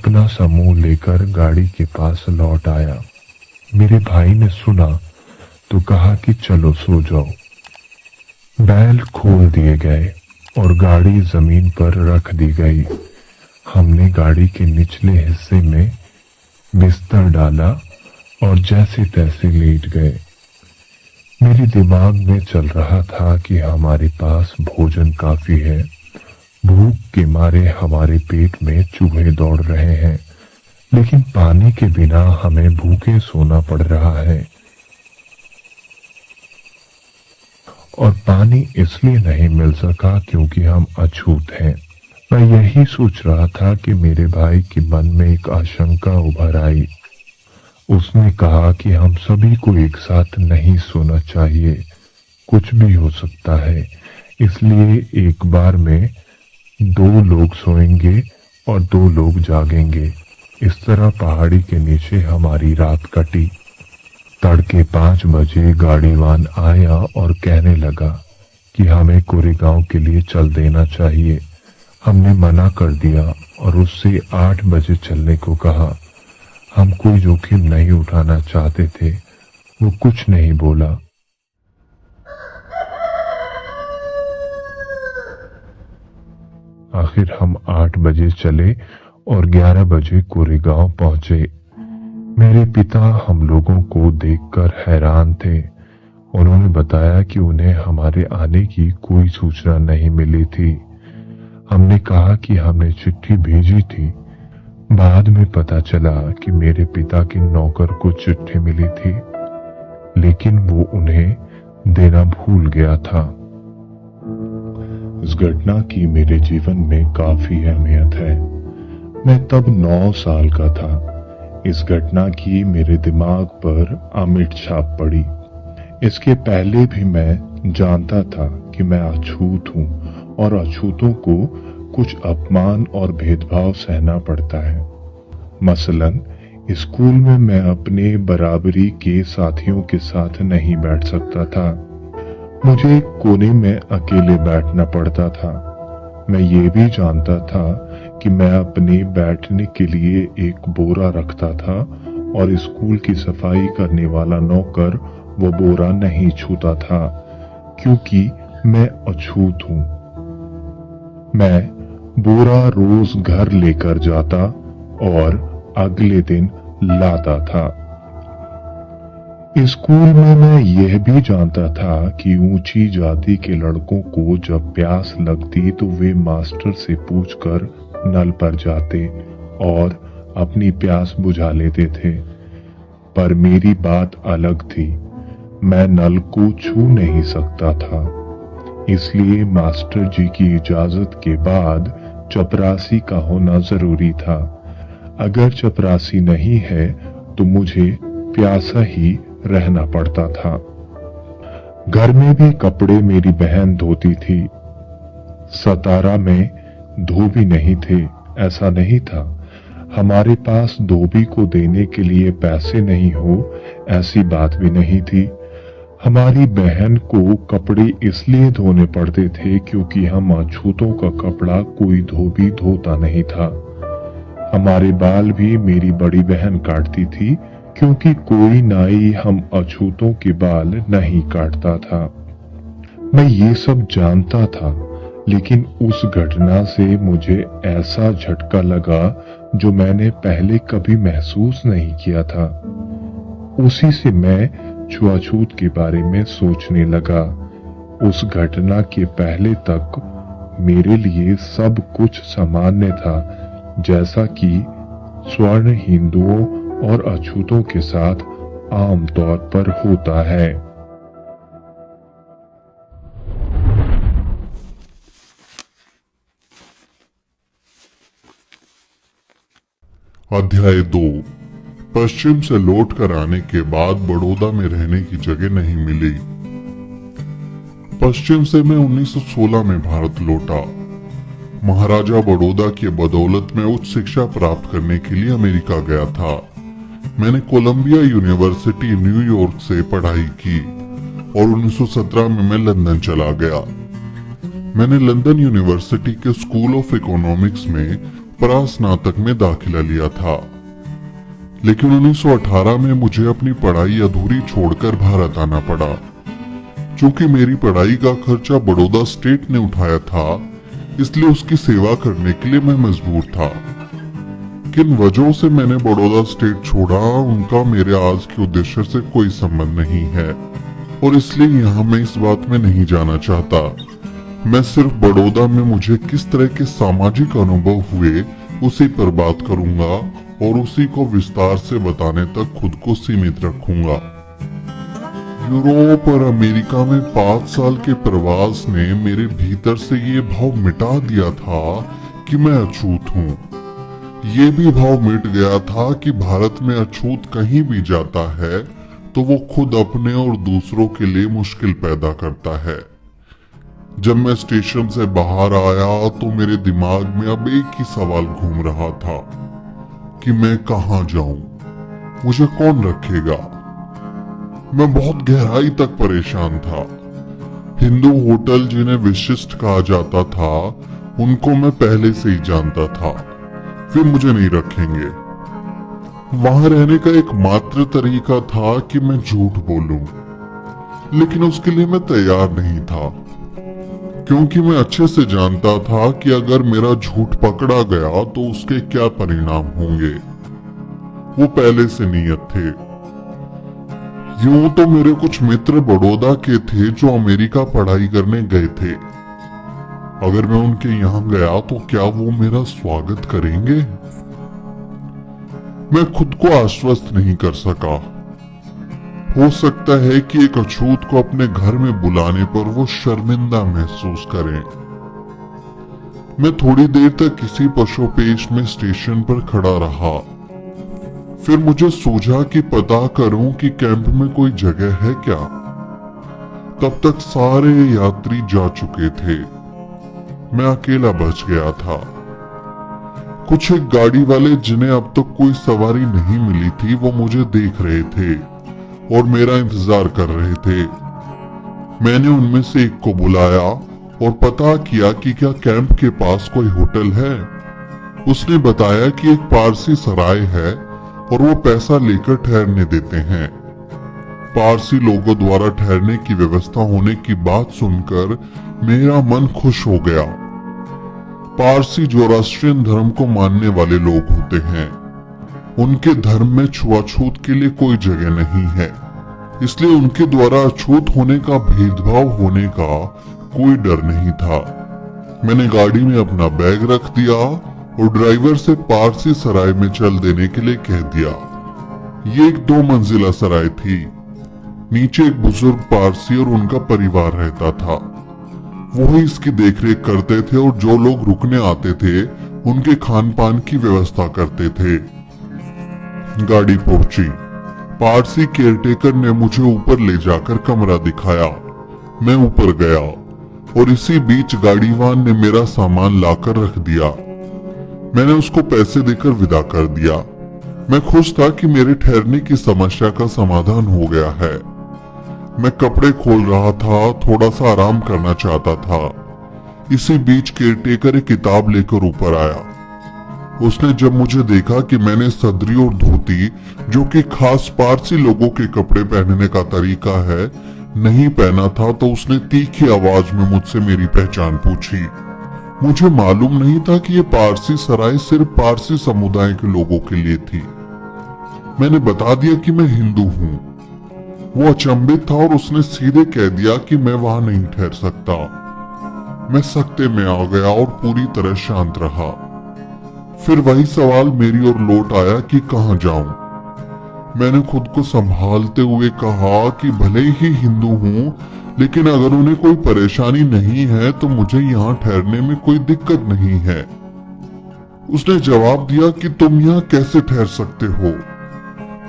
अपना समूह लेकर गाड़ी के पास लौट आया। मेरे भाई ने सुना तो कहा कि चलो सो जाओ। बैल खोल दिए गए और गाड़ी जमीन पर रख दी गई। हमने गाड़ी के निचले हिस्से में बिस्तर डाला और जैसे तैसे लेट गए। मेरे दिमाग में चल रहा था कि हमारे पास भोजन काफी है। भूख के मारे हमारे पेट में चूहे दौड़ रहे हैं, लेकिन पानी के बिना हमें भूखे सोना पड़ रहा है। और पानी इसलिए नहीं मिल सका क्योंकि हम अछूत हैं। मैं यही सोच रहा था कि मेरे भाई के मन में एक आशंका उभर आई। उसने कहा कि हम सभी को एक साथ नहीं सोना चाहिए, कुछ भी हो सकता है, इसलिए एक बार में 2 लोग सोएंगे और 2 लोग जागेंगे। इस तरह पहाड़ी के नीचे हमारी रात कटी। तड़के 5 बजे गाड़ीवान आया और कहने लगा कि हमें कोरेगांव के लिए चल देना चाहिए। हमने मना कर दिया और उससे 8 बजे चलने को कहा। हम कोई जोखिम नहीं उठाना चाहते थे। वो कुछ नहीं बोला। आखिर हम 8 बजे चले और 11 बजे कोरेगांव पहुंचे। मेरे पिता हम लोगों को देखकर हैरान थे। उन्होंने बताया कि उन्हें हमारे आने की कोई सूचना नहीं मिली थी। हमने कहा कि हमने चिट्ठी भेजी थी। बाद में पता चला कि मेरे पिता के नौकर को चिट्ठी मिली थी, लेकिन वो उन्हें देना भूल गया था। इस घटना की मेरे जीवन में काफी अहमियत है। मैं तब 9 साल का था। इस घटना की मेरे दिमाग पर अमिट छाप पड़ी। इसके पहले भी मैं जानता था कि मैं अछूत हूं और अछूतों को कुछ अपमान और भेदभाव सहना पड़ता है। मसलन स्कूल में मैं अपने बराबरी के साथियों के साथ नहीं बैठ सकता था। मुझे एक कोने में अकेले बैठना पड़ता था। मैं ये भी जानता था कि मैं अपने बैठने के लिए एक बोरा रखता था और स्कूल की सफाई करने वाला नौकर वो बोरा नहीं छूता था, क्योंकि मैं अछूत हूं। मैं बोरा रोज घर लेकर जाता और अगले दिन लाता था। स्कूल में मैं यह भी जानता था कि ऊंची जाति के लड़कों को जब प्यास लगती तो वे मास्टर से पूछकर नल पर जाते और अपनी प्यास बुझा लेते थे। पर मेरी बात अलग थी। मैं नल को छू नहीं सकता था, इसलिए मास्टर जी की इजाजत के बाद चपरासी का होना जरूरी था। अगर चपरासी नहीं है तो मुझे प्यासा ही रहना पड़ता था। घर में भी कपड़े मेरी बहन धोती थी। सतारा में धोबी नहीं थे, ऐसा नहीं था। हमारे पास धोबी को देने के लिए पैसे नहीं हो, ऐसी बात भी नहीं थी। हमारी बहन को कपड़े इसलिए धोने पड़ते थे क्योंकि हम अछूतों का कपड़ा कोई धोबी धोता नहीं था। हमारे बाल भी मेरी बड़ी बहन काटती थी, क्योंकि कोई नाई हम अछूतों के बाल नहीं काटता था। मैं ये सब जानता था, लेकिन उस घटना से मुझे ऐसा झटका लगा जो मैंने पहले कभी महसूस नहीं किया था। उसी से मैं छुआछूत के बारे में सोचने लगा। उस घटना के पहले तक मेरे लिए सब कुछ सामान्य था, जैसा कि स्वर्ण हिंदुओं और अछूतों के साथ आम तौर पर होता है। अध्याय 2। पश्चिम से लौट कर आने के बाद बड़ौदा में रहने की जगह नहीं मिली। पश्चिम से मैं 1916 में भारत लौटा। महाराजा बड़ौदा की बदौलत में उच्च शिक्षा प्राप्त करने के लिए अमेरिका गया था। मैंने कोलंबिया यूनिवर्सिटी न्यूयॉर्क से पढ़ाई की और 1917 में मैं लंदन चला गया। मैंने लंदन यूनिवर्सिटी के स्कूल ऑफ इकोनॉमिक्स में स्नातक में दाखिला लिया था। लेकिन 1918 में मुझे अपनी पढ़ाई अधूरी छोड़कर भारत आना पड़ा। चूंकि मेरी पढ़ाई का खर्चा बड़ौदा स्टेट ने उठाया था, इसलिए उसकी सेवा करने के लिए मैं मजबूर था। किन वजहों से मैंने बड़ौदा स्टेट छोड़ा, उनका मेरे आज के उद्देश्य से कोई संबंध नहीं है और इसलिए यहाँ मैं इस बात में नहीं जाना चाहता। मैं सिर्फ बड़ौदा में मुझे किस तरह के सामाजिक अनुभव हुए उसी पर बात करूंगा और उसी को विस्तार से बताने तक खुद को सीमित रखूंगा। यूरोप और अमेरिका में 5 साल के प्रवास ने मेरे भीतर से ये भाव मिटा दिया था कि मैं अछूत हूँ। ये भी भाव मिट गया था कि भारत में अछूत कहीं भी जाता है तो वो खुद अपने और दूसरों के लिए मुश्किल पैदा करता है। जब मैं स्टेशन से बाहर आया तो मेरे दिमाग में अब एक ही सवाल घूम रहा था कि मैं कहाँ जाऊं, मुझे कौन रखेगा। मैं बहुत गहराई तक परेशान था। हिंदू होटल जिन्हें विशिष्ट कहा जाता था, उनको मैं पहले से ही जानता था, वे मुझे नहीं रखेंगे। वहां रहने का एकमात्र तरीका था कि मैं झूठ बोलूं, लेकिन उसके लिए मैं तैयार नहीं था, क्योंकि मैं अच्छे से जानता था कि अगर मेरा झूठ पकड़ा गया तो उसके क्या परिणाम होंगे। वो पहले से नियत थे। यूं तो मेरे कुछ मित्र बड़ौदा के थे जो अमेरिका पढ़ाई करने गए थे। अगर मैं उनके यहाँ गया तो क्या वो मेरा स्वागत करेंगे? मैं खुद को आश्वस्त नहीं कर सका। हो सकता है कि एक अछूत को अपने घर में बुलाने पर वो शर्मिंदा महसूस करें। मैं थोड़ी देर तक किसी पशुपेश में स्टेशन पर खड़ा रहा। फिर मुझे सूझा कि पता करूं कि कैंप में कोई जगह है क्या। तब तक सारे यात्री जा चुके थे। मैं अकेला बच गया था। कुछ एक गाड़ी वाले जिन्हें अब तक कोई सवारी नहीं मिली थी, वो मुझे देख रहे थे और मेरा इंतजार कर रहे थे। मैंने उनमें से एक को बुलाया और पता किया कि क्या कैंप के पास कोई होटल है। उसने बताया कि एक पारसी सराय है और वो पैसा लेकर ठहरने देते हैं। पारसी लोगों द्वारा ठहरने की व्यवस्था होने की बात सुनकर मेरा मन खुश हो गया। पारसी जोरास्ट्रियन धर्म को मानने वाले लोग होते हैं। उनके धर्म में छुआछूत के लिए कोई जगह नहीं है, इसलिए उनके द्वारा अछूत होने का, भेदभाव होने का कोई डर नहीं था। मैंने गाड़ी में अपना बैग रख दिया और ड्राइवर से पारसी सराय में चल देने के लिए कह दिया। ये एक 2 मंजिला सराय थी। नीचे एक बुजुर्ग पारसी और उनका परिवार रहता था। वो ही इसकी देखरेख करते थे और जो लोग रुकने आते थे उनके खान पान की व्यवस्था करते थे। गाड़ी पहुंची। पारसी केयरटेकर ने मुझे ऊपर ले जाकर कमरा दिखाया। मैं ऊपर गया और इसी बीच गाड़ीवान ने मेरा सामान लाकर रख दिया। मैंने उसको पैसे देकर विदा कर दिया। मैं खुश था कि मेरे ठहरने की समस्या का समाधान हो गया है। मैं कपड़े खोल रहा था, थोड़ा सा आराम करना चाहता था। इसी बीच केयरटेकर एक किताब लेकर ऊपर आया। उसने जब मुझे देखा कि मैंने सदरी और धोती, जो कि खास पारसी लोगों के कपड़े पहनने का तरीका है, नहीं पहना था, तो उसने तीखी आवाज में मुझसे मेरी पहचान पूछी। मुझे मालूम नहीं था कि ये पारसी सराय सिर्फ पारसी समुदाय के लोगों के लिए थी। मैंने बता दिया कि मैं हिंदू हूँ। वो अचंभित था और उसने सीधे कह दिया कि मैं वहां नहीं ठहर सकता। मैं सकते में आ गया और पूरी तरह शांत रहा। फिर वही सवाल मेरी ओर लौट आया कि कहाँ जाऊं। मैंने खुद को संभालते हुए कहा कि भले ही हिंदू हूं, लेकिन अगर उन्हें कोई परेशानी नहीं है तो मुझे यहाँ ठहरने में कोई दिक्कत नहीं है। उसने जवाब दिया कि तुम यहाँ कैसे ठहर सकते हो?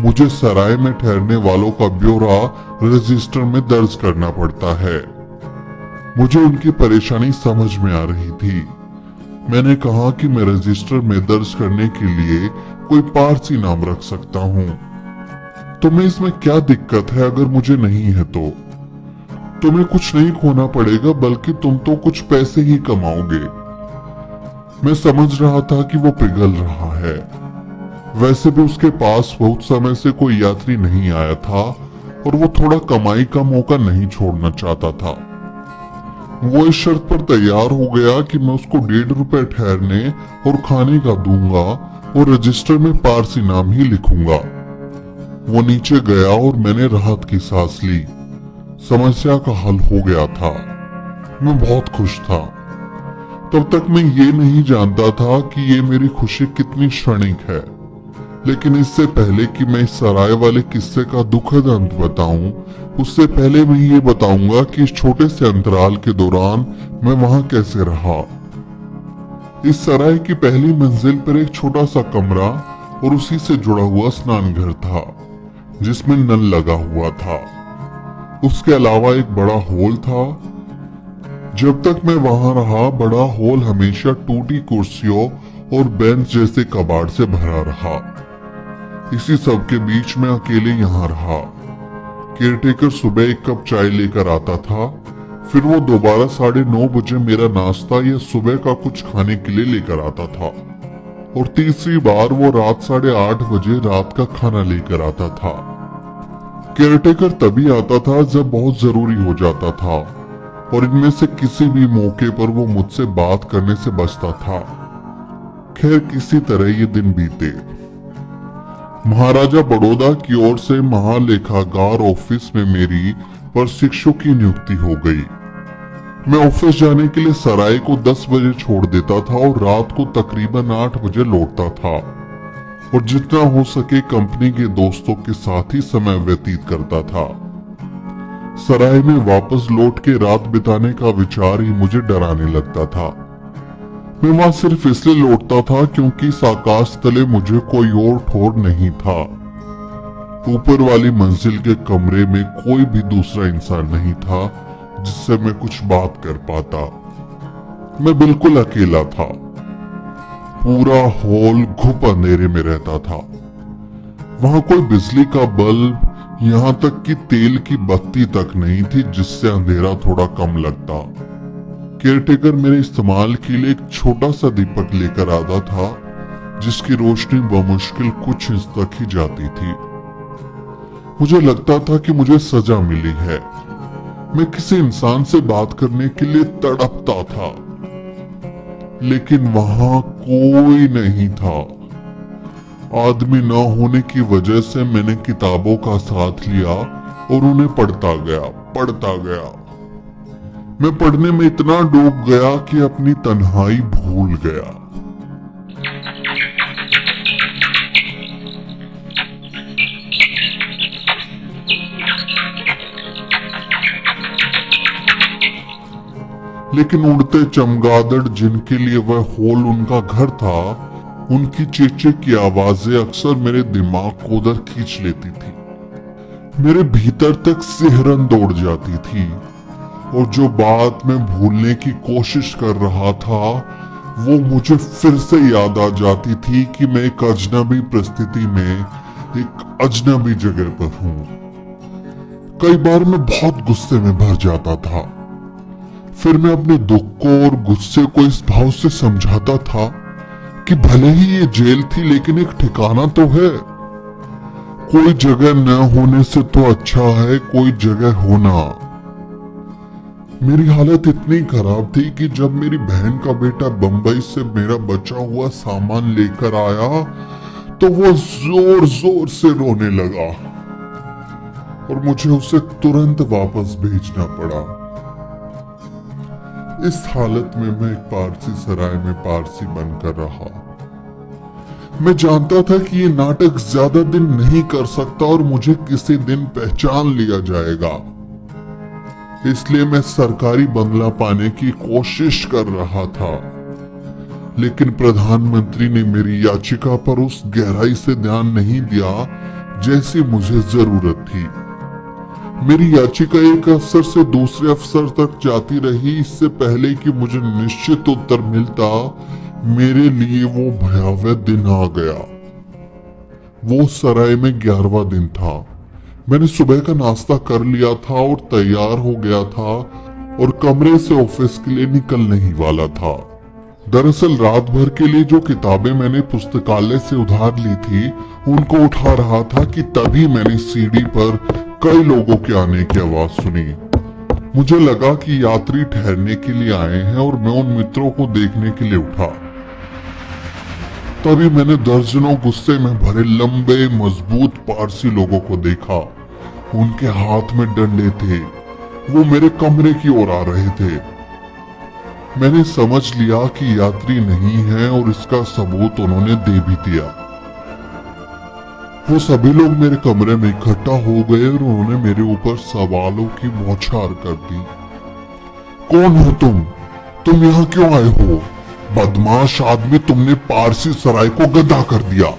मुझे सराय में ठहरने वालों का ब्यौरा रजिस्टर में दर्ज करना पड़ता है। मुझे उनकी परेशानी समझ में आ रही थी। मैंने कहा कि मैं रजिस्टर में दर्ज करने के लिए कोई पारसी नाम रख सकता हूँ। तुम्हें इसमें क्या दिक्कत है? अगर मुझे नहीं है तो तुम्हें कुछ नहीं खोना पड़ेगा, बल्कि तुम तो कुछ पैसे ही कमाओगे। मैं समझ रहा था कि वो पिघल रहा है। वैसे भी उसके पास बहुत समय से कोई यात्री नहीं आया था और वो थोड़ा कमाई का मौका नहीं छोड़ना चाहता था। वो इस शर्त पर तैयार हो गया कि मैं उसको 1.5 रुपए ठहरने और खाने का दूंगा और रजिस्टर में पारसी नाम ही लिखूंगा। वो नीचे गया और मैंने राहत की सांस ली। समस्या का हल हो गया था। मैं बहुत खुश था। तब तक मैं ये नहीं जानता था कि ये मेरी खुशी कितनी क्षणिक है। लेकिन इससे पहले कि मैं इस सराय वाले किस्से का दुखद अंत बताऊं, उससे पहले मैं ये बताऊंगा कि इस छोटे से अंतराल के दौरान मैं वहां कैसे रहा। इस सराय की पहली मंजिल पर एक छोटा सा कमरा और उसी से जुड़ा हुआ स्नान घर था, जिसमें नल लगा हुआ था। उसके अलावा एक बड़ा हॉल था। जब तक मैं वहां रहा, बड़ा हॉल हमेशा टूटी कुर्सियों और बेंच जैसे कबाड़ से भरा रहा। इसी सब के बीच में अकेले यहाँ रहा। केयरटेकर सुबह 1 कप चाय लेकर आता था, फिर वो दोबारा 9:30 बजे मेरा नाश्ता या सुबह का कुछ खाने के लिए लेकर आता था, और तीसरी बार वो रात 8:30 बजे रात का खाना लेकर आता था। केयरटेकर तभी आता था जब बहुत जरूरी हो जाता था, और इनमें से किसी भी मौके पर वो मुझसे बात करने से बचता था। खैर, किसी तरह ये दिन बीते। महाराजा बड़ौदा की ओर से महालेखागार ऑफिस में मेरी प्रशिक्षु की नियुक्ति हो गई। मैं ऑफिस जाने के लिए सराय को 10 बजे छोड़ देता था और रात को तकरीबन 8 बजे लौटता था, और जितना हो सके कंपनी के दोस्तों के साथ ही समय व्यतीत करता था। सराय में वापस लौट के रात बिताने का विचार ही मुझे डराने लगता था। मैं वहां सिर्फ इसलिए लौटता था क्योंकि इस आकाश तले मुझे कोई और ठौर नहीं था। ऊपर वाली मंजिल के कमरे में कोई भी दूसरा इंसान नहीं था जिससे मैं कुछ बात कर पाता। मैं बिल्कुल अकेला था। पूरा हॉल घुप अंधेरे में रहता था। वहां कोई बिजली का बल्ब, यहाँ तक कि तेल की बत्ती तक नहीं थी जिससे अंधेरा थोड़ा कम लगता। केयरटेकर मेरे इस्तेमाल के लिए एक छोटा सा दीपक लेकर आता था, जिसकी रोशनी बमुश्किल कुछ इंच तक ही जाती थी। मुझे लगता था कि मुझे सजा मिली है। मैं किसी इंसान से बात करने के लिए तड़पता था, लेकिन वहां कोई नहीं था। आदमी न होने की वजह से मैंने किताबों का साथ लिया और उन्हें पढ़ता गया। मैं पढ़ने में इतना डूब गया कि अपनी तन्हाई भूल गया। लेकिन उड़ते चमगादड़ जिनके लिए वह हॉल उनका घर था, उनकी चींचे की आवाजें अक्सर मेरे दिमाग को उधर खींच लेती थी। मेरे भीतर तक सिहरन दौड़ जाती थी, और जो बात मैं भूलने की कोशिश कर रहा था वो मुझे फिर से याद आ जाती थी कि मैं एक अजनबी परिस्थिति में एक अजनबी जगह पर हूं। कई बार मैं बहुत गुस्से में भर जाता था। फिर मैं अपने दुख को और गुस्से को इस भाव से समझाता था कि भले ही ये जेल थी, लेकिन एक ठिकाना तो है। कोई जगह न होने से तो अच्छा है कोई जगह होना। मेरी हालत इतनी खराब थी कि जब मेरी बहन का बेटा बंबई से मेरा बचा हुआ सामान लेकर आया तो वो जोर जोर से रोने लगा और मुझे उसे तुरंत वापस भेजना पड़ा। इस हालत में मैं एक पारसी सराय में पारसी बनकर रहा। मैं जानता था कि ये नाटक ज्यादा दिन नहीं कर सकता और मुझे किसी दिन पहचान लिया जाएगा, इसलिए मैं सरकारी बंगला पाने की कोशिश कर रहा था। लेकिन प्रधानमंत्री ने मेरी याचिका पर उस गहराई से ध्यान नहीं दिया जैसी मुझे जरूरत थी। मेरी याचिका एक अफसर से दूसरे अफसर तक जाती रही। इससे पहले कि मुझे निश्चित उत्तर मिलता, मेरे लिए वो भयावह दिन आ गया। वो सराय में 11वां दिन था। मैंने सुबह का नाश्ता कर लिया था और तैयार हो गया था और कमरे से ऑफिस के लिए निकलने ही वाला था। दरअसल रात भर के लिए जो किताबें मैंने पुस्तकालय से उधार ली थी उनको उठा रहा था कि तभी मैंने सीढ़ी पर कई लोगों के आने की आवाज सुनी। मुझे लगा कि यात्री ठहरने के लिए आए हैं और मैं उन मित्रों को देखने के लिए उठा। तभी मैंने दर्जनों गुस्से में भरे लंबे मजबूत पारसी लोगों को देखा। उनके हाथ में डंडे थे। वो मेरे कमरे की ओर आ रहे थे। मैंने समझ लिया कि यात्री नहीं है और इसका सबूत उन्होंने दे भी दिया। वो सभी लोग मेरे कमरे में इकट्ठा हो गए और उन्होंने मेरे ऊपर सवालों की बौछार कर दी। कौन हो तुम यहाँ क्यों आए हो? बदमाश आदमी, तुमने पारसी सराय को गंदा कर दिया।